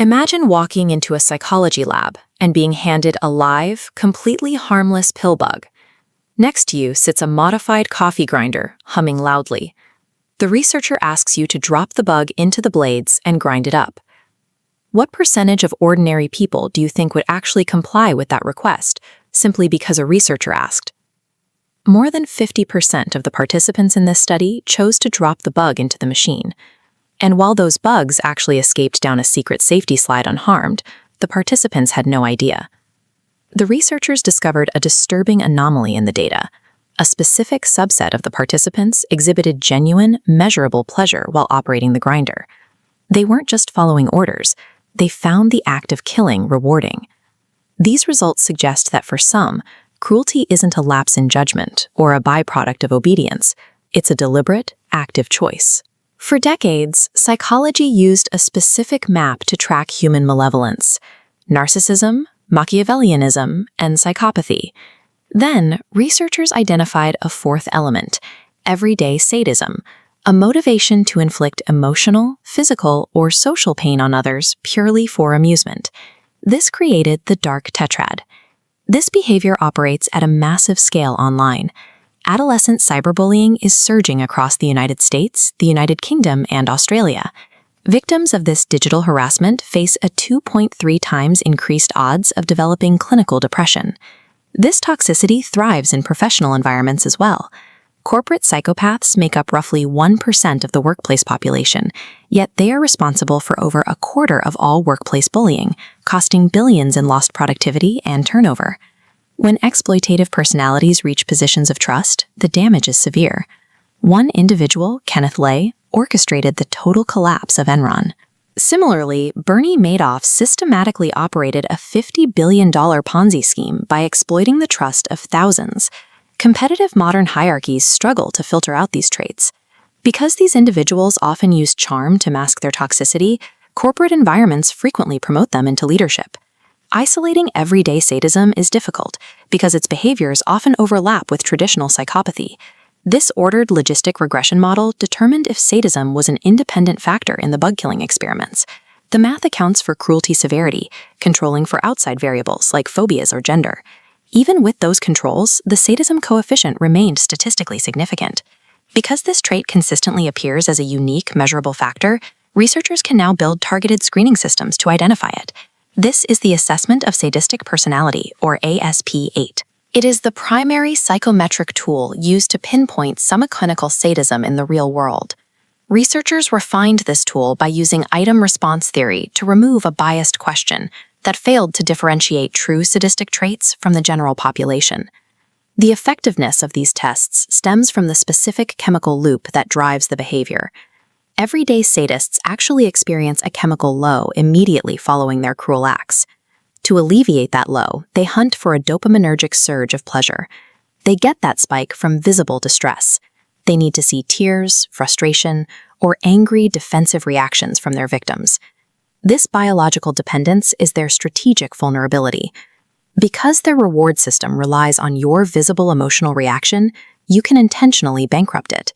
Imagine walking into a psychology lab and being handed a live, completely harmless pill bug. Next to you sits a modified coffee grinder, humming loudly. The researcher asks you to drop the bug into the blades and grind it up. What percentage of ordinary people do you think would actually comply with that request, simply because a researcher asked? More than 50% of the participants in this study chose to drop the bug into the machine. And while those bugs actually escaped down a secret safety slide unharmed, the participants had no idea. The researchers discovered a disturbing anomaly in the data. A specific subset of the participants exhibited genuine, measurable pleasure while operating the grinder. They weren't just following orders, they found the act of killing rewarding. These results suggest that for some, cruelty isn't a lapse in judgment or a byproduct of obedience. It's a deliberate, active choice. For decades, psychology used a specific map to track human malevolence: narcissism, Machiavellianism, and psychopathy. Then, researchers identified a fourth element: everyday sadism, a motivation to inflict emotional, physical, or social pain on others purely for amusement. This created the Dark Tetrad. This behavior operates at a massive scale online. Adolescent cyberbullying is surging across the United States, the United Kingdom, and Australia. Victims of this digital harassment face a 2.3 times increased odds of developing clinical depression. This toxicity thrives in professional environments as well. Corporate psychopaths make up roughly 1% of the workplace population, yet they are responsible for over a quarter of all workplace bullying, costing billions in lost productivity and turnover. When exploitative personalities reach positions of trust, the damage is severe. One individual, Kenneth, orchestrated the total collapse of Enron. Similarly, Bernie Madoff systematically operated a $50 billion Ponzi scheme by exploiting the trust of thousands. Competitive modern hierarchies struggle to filter out these traits. Because these individuals often use charm to mask their toxicity, corporate environments frequently promote them into leadership. Isolating everyday sadism is difficult because its behaviors often overlap with traditional psychopathy. This ordered logistic regression model determined if sadism was an independent factor in the bug-killing experiments. The math accounts for cruelty severity, controlling for outside variables like phobias or gender. Even with those controls, the sadism coefficient remained statistically significant. Because this trait consistently appears as a unique, measurable factor, researchers can now build targeted screening systems to identify it. This is the Assessment of Sadistic Personality, or ASP-8. It is the primary psychometric tool used to pinpoint subclinical sadism in the real world. Researchers refined this tool by using item response theory to remove a biased question that failed to differentiate true sadistic traits from the general population. The effectiveness of these tests stems from the specific chemical loop that drives the behavior. Everyday sadists actually experience a chemical low immediately following their cruel acts. To alleviate that low, they hunt for a dopaminergic surge of pleasure. They get that spike from visible distress. They need to see tears, frustration, or angry, defensive reactions from their victims. This biological dependence is their strategic vulnerability. Because their reward system relies on your visible emotional reaction, you can intentionally bankrupt it.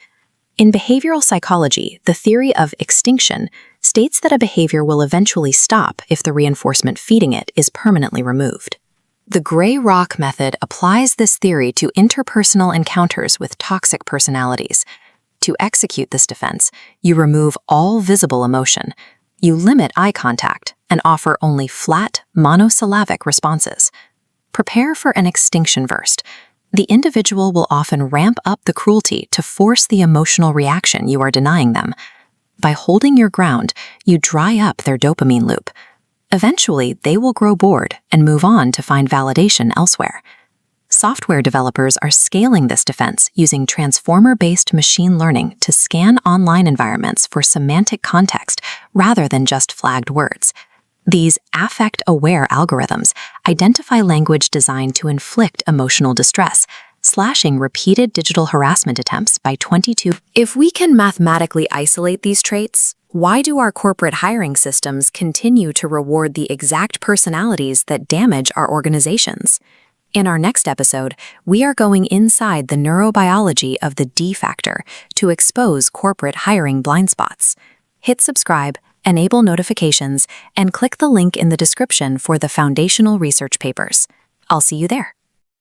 In behavioral psychology, the theory of extinction states that a behavior will eventually stop if the reinforcement feeding it is permanently removed. The gray rock method applies this theory to interpersonal encounters with toxic personalities. To execute this defense, you remove all visible emotion, you limit eye contact, and offer only flat, monosyllabic responses. Prepare for an extinction burst. The individual will often ramp up the cruelty to force the emotional reaction you are denying them. By holding your ground, you dry up their dopamine loop. Eventually, they will grow bored and move on to find validation elsewhere. Software developers are scaling this defense using transformer-based machine learning to scan online environments for semantic context rather than just flagged words. These affect-aware algorithms identify language designed to inflict emotional distress, slashing repeated digital harassment attempts by 22. If we can mathematically isolate these traits, why do our corporate hiring systems continue to reward the exact personalities that damage our organizations? In our next episode, we are going inside the neurobiology of the D factor to expose corporate hiring blind spots. Hit subscribe enable notifications, and click the link in the description for the foundational research papers. I'll see you there.